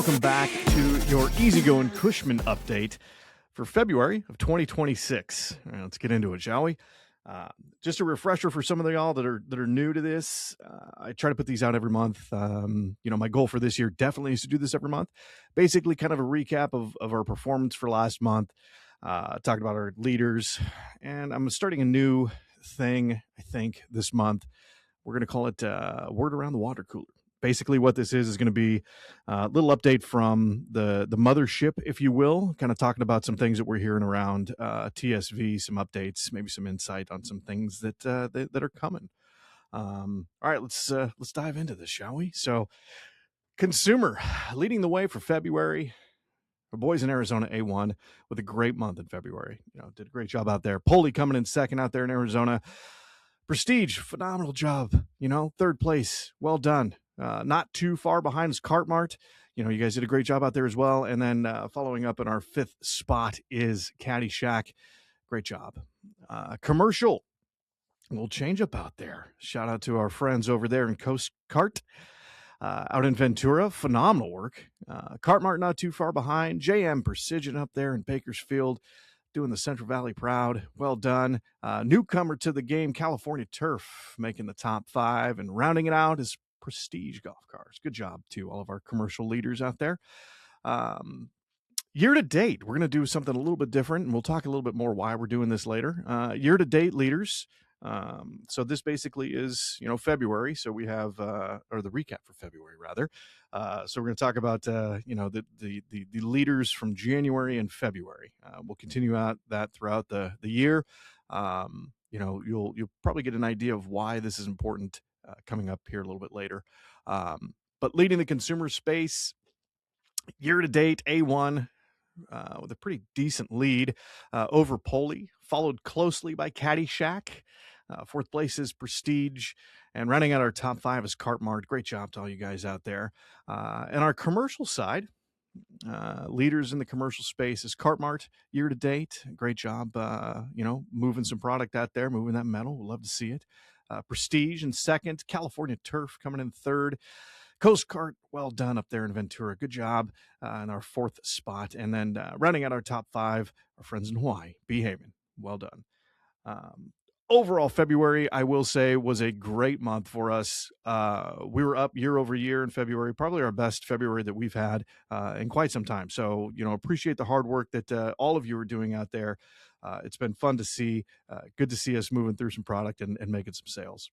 welcome back to your easygoing Cushman update for February of 2026. All right, let's get into it, shall we? Just a refresher for some of y'all that are new to this. I try to put these out every month. My goal for this year definitely is to do this every month. Basically, kind of a recap of our performance for last month. Talked about our leaders, and I'm starting a new thing. I think this month we're going to call it "Word Around the Water Cooler." Basically, what this is going to be a little update from the mothership, if you will, kind of talking about some things that we're hearing around TSV, some updates, maybe some insight on some things that are coming. All right, let's dive into this, shall we? So, consumer leading the way for February. Our boys in Arizona, A1, with a great month in February. Did a great job out there. Poli coming in second out there in Arizona. Prestige, phenomenal job. Third place, well done. Not too far behind is Cartmart. You guys did a great job out there as well. And then following up in our fifth spot is Caddyshack. Great job. Commercial, a little change up out there. Shout out to our friends over there in Coast Cart out in Ventura. Phenomenal work. Cartmart not too far behind. JM Precision up there in Bakersfield, doing the Central Valley proud. Well done. Newcomer to the game, California Turf, making the top 5. And rounding it out is Prestige Golf Cars. Good job to all of our commercial leaders out there. Year to date, we're going to do something a little bit different, and we'll talk a little bit more why we're doing this later. Year to date leaders. So this basically is, February. So we have, or the recap for February rather. So we're going to talk about, the leaders from January and February. We'll continue out that throughout the year. You'll probably get an idea of why this is important coming up here a little bit later. But leading the consumer space, year to date, A1 with a pretty decent lead over Poli, followed closely by Caddyshack. Fourth place is Prestige, and rounding out our top 5 is Cartmart. Great job to all you guys out there. And our commercial side, leaders in the commercial space is Cartmart year to date. Great job, moving some product out there, moving that metal. We'll love to see it. Prestige in second, California Turf coming in third. Coast Guard, well done up there in Ventura. Good job in our fourth spot. And then rounding out our top 5, our friends in Hawaii, Behaven. Well done. Overall, February, I will say, was a great month for us. We were up year over year in February, probably our best February that we've had in quite some time. So, appreciate the hard work that all of you are doing out there. It's been fun to see. Good to see us moving through some product and making some sales.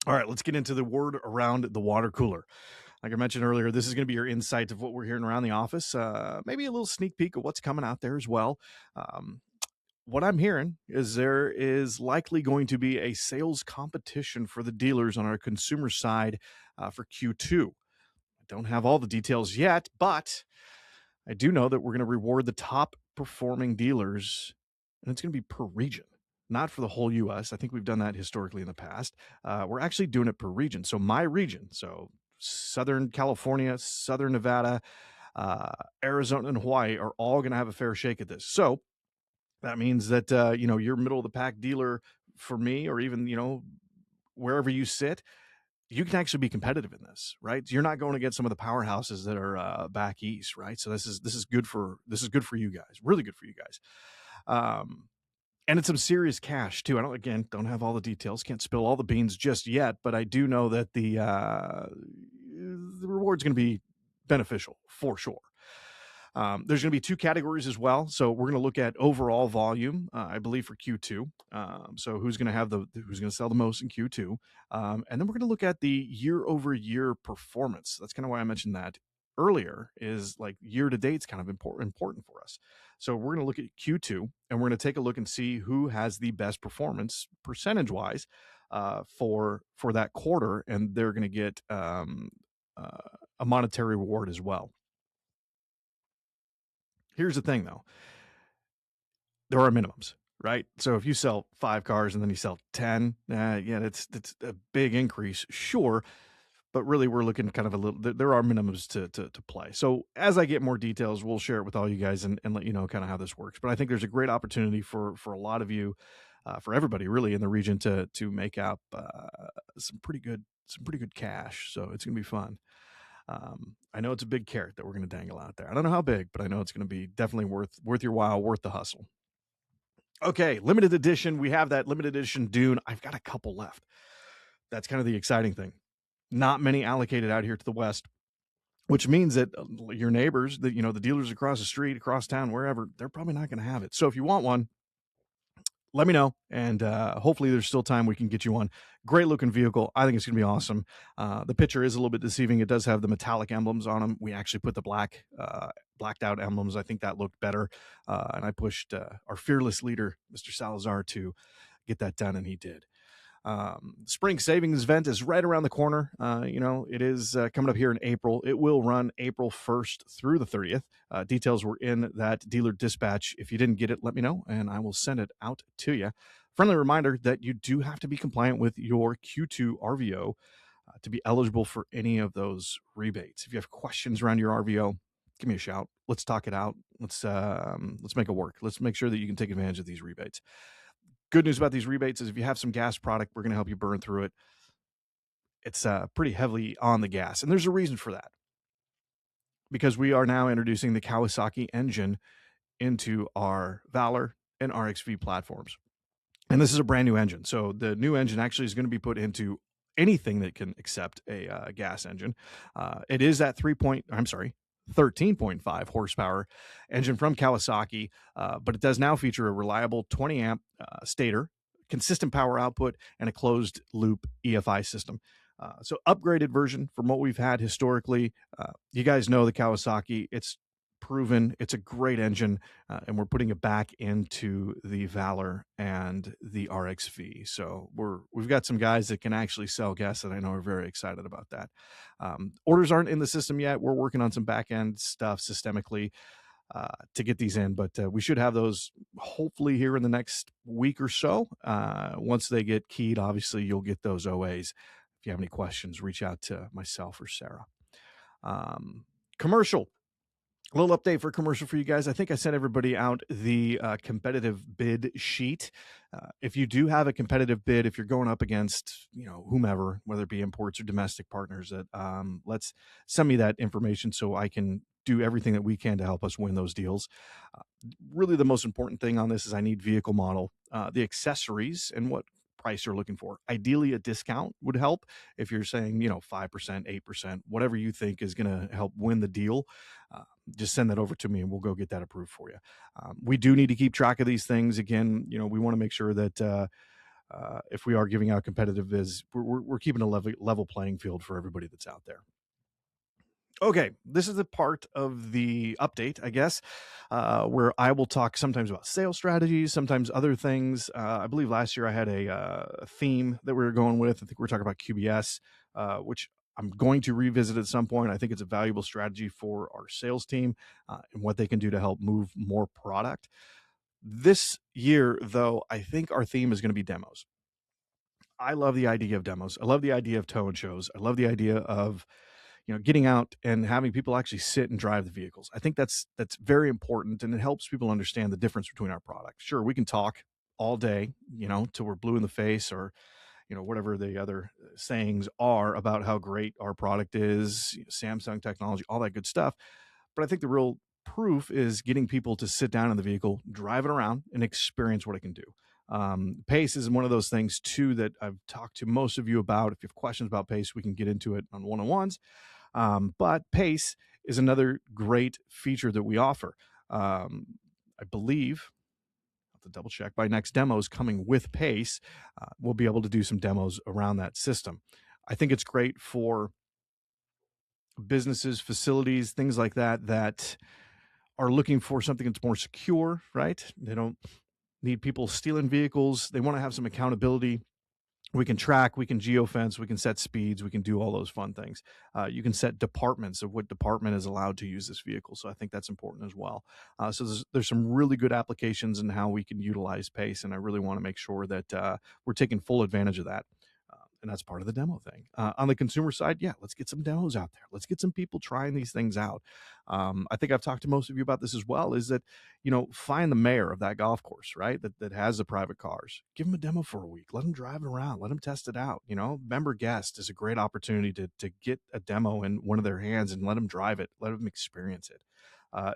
All right, let's get into the word around the water cooler. Like I mentioned earlier, this is going to be your insight of what we're hearing around the office. Maybe a little sneak peek of what's coming out there as well. What I'm hearing is there is likely going to be a sales competition for the dealers on our consumer side for Q2. I don't have all the details yet, but I do know that we're going to reward the top performing dealers, and it's going to be per region. Not for the whole U.S. I think we've done that historically in the past. We're actually doing it per region. So my region, so Southern California, Southern Nevada, Arizona, and Hawaii are all going to have a fair shake at this. So that means that, your middle of the pack dealer for me, or even, wherever you sit, you can actually be competitive in this, right? You're not going to get some of the powerhouses that are back east, right? So this is good for you guys, really good for you guys. And it's some serious cash too. I don't have all the details, can't spill all the beans just yet, but I do know that the reward's going to be beneficial for sure. There's going to be 2 categories as well. So we're going to look at overall volume, I believe, for Q2. So who's going to sell the most in Q2. And then we're going to look at the year over year performance. That's kind of why I mentioned that earlier, is like year to date is kind of important for us. So we're going to look at Q2 and we're going to take a look and see who has the best performance percentage wise for that quarter. And they're going to get a monetary reward as well. Here's the thing, though. There are minimums, right? So if you sell 5 cars and then you sell 10, that's a big increase, sure. But really, we're looking kind of a little. There are minimums to play. So as I get more details, we'll share it with all you guys and let you know kind of how this works. But I think there's a great opportunity for a lot of you, for everybody really in the region to make up some pretty good cash. So it's gonna be fun. I know it's a big carrot that we're going to dangle out there. I don't know how big, but I know it's going to be definitely worth your while, worth the hustle. Okay, limited edition. We have that limited edition Dune. I've got a couple left. That's kind of the exciting thing. Not many allocated out here to the West, which means that your neighbors, the dealers across the street, across town, wherever, they're probably not going to have it. So if you want one, let me know, and hopefully there's still time we can get you one. Great looking vehicle. I think it's going to be awesome. The picture is a little bit deceiving. It does have the metallic emblems on them. We actually put the blacked out emblems. I think that looked better, and I pushed our fearless leader, Mr. Salazar, to get that done, and he did. Spring savings event is right around the corner. It is coming up here in April. It will run April 1st through the 30th. Details were in that dealer dispatch. If you didn't get it, let me know and I will send it out to you. Friendly reminder that you do have to be compliant with your Q2 RVO to be eligible for any of those rebates. If you have questions around your RVO, give me a shout. Let's talk it out. Let's make it work. Let's make sure that you can take advantage of these rebates. Good news about these rebates is if you have some gas product, we're going to help you burn through it. It's pretty heavily on the gas. And there's a reason for that. Because we are now introducing the Kawasaki engine into our Valor and RX-V platforms. And this is a brand new engine. So the new engine actually is going to be put into anything that can accept a gas engine. It is that 13.5 horsepower engine from Kawasaki, but it does now feature a reliable 20 amp stator, consistent power output, and a closed loop EFI system. So upgraded version from what we've had historically. You guys know the Kawasaki. It's proven. It's a great engine, and we're putting it back into the Valor and the RX-V. So we've got some guys that can actually sell gas that I know are very excited about that. Orders aren't in the system yet. We're working on some back end stuff systemically to get these in, but we should have those hopefully here in the next week or so. Once they get keyed, obviously you'll get those OAs. If you have any questions, reach out to myself or Sarah. Commercial. A little update for commercial for you guys. I think I sent everybody out the competitive bid sheet. If you do have a competitive bid, if you're going up against, whomever, whether it be imports or domestic partners, let's send me that information so I can do everything that we can to help us win those deals. Really, the most important thing on this is I need vehicle model, the accessories, and what price you're looking for. Ideally, a discount would help. If you're saying, 5%, 8%, whatever you think is going to help win the deal, just send that over to me and we'll go get that approved for you. We do need to keep track of these things. Again, we want to make sure that if we are giving out competitive bids, we're keeping a level playing field for everybody that's out there. Okay, this is the part of the update, I guess, where I will talk sometimes about sales strategies, sometimes other things. I believe last year I had a theme that we were going with. I think we were talking about QBS, which I'm going to revisit at some point. I think it's a valuable strategy for our sales team and what they can do to help move more product. This year, though, I think our theme is going to be demos. I love the idea of demos. I love the idea of tow and shows. I love the idea of getting out and having people actually sit and drive the vehicles. I think that's very important, and it helps people understand the difference between our products. Sure, we can talk all day, till we're blue in the face, or whatever the other sayings are about how great our product is, Samsung technology, all that good stuff. But I think the real proof is getting people to sit down in the vehicle, drive it around, and experience what it can do. Pace is one of those things too that I've talked to most of you about. If you have questions about Pace, we can get into it on one-on-ones. But Pace is another great feature that we offer. I believe, I'll have to double check, by next demos coming with Pace, we'll be able to do some demos around that system. I think it's great for businesses, facilities, things like that are looking for something that's more secure, right? They don't need people stealing vehicles. They want to have some accountability. We can track, we can geofence, we can set speeds, we can do all those fun things. You can set departments of what department is allowed to use this vehicle. So I think that's important as well. So there's some really good applications in how we can utilize Pace, and I really want to make sure that we're taking full advantage of that. and that's part of the demo thing. On the consumer side, yeah, let's get some demos out there. Let's get some people trying these things out. I think I've talked to most of you about this as well. Is that, find the mayor of that golf course, right? That has the private cars. Give them a demo for a week. Let them drive it around. Let them test it out. Member guest is a great opportunity to get a demo in one of their hands and let them drive it. Let them experience it.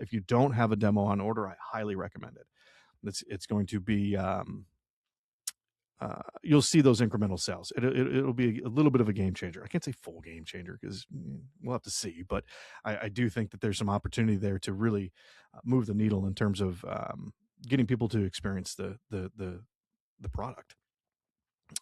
If you don't have a demo on order, I highly recommend it. It's going to be you'll see those incremental sales. It'll be a little bit of a game changer. I can't say full game changer because we'll have to see, but I do think that there's some opportunity there to really move the needle in terms of getting people to experience the product.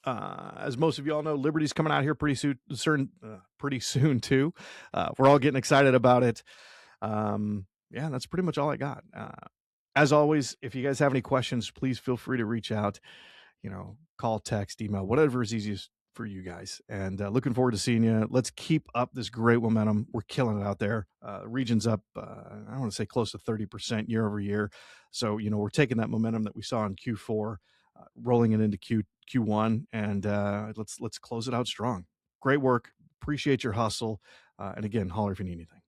As most of you all know, Liberty's coming out here pretty soon too. We're all getting excited about it. Yeah, that's pretty much all I got. As always, if you guys have any questions, please feel free to reach out. Call, text, email, whatever is easiest for you guys. And looking forward to seeing you. Let's keep up this great momentum. We're killing it out there. Region's up, I want to say close to 30% year over year. So, we're taking that momentum that we saw in Q4, rolling it into Q1, and let's close it out strong. Great work. Appreciate your hustle. And again, holler if you need anything.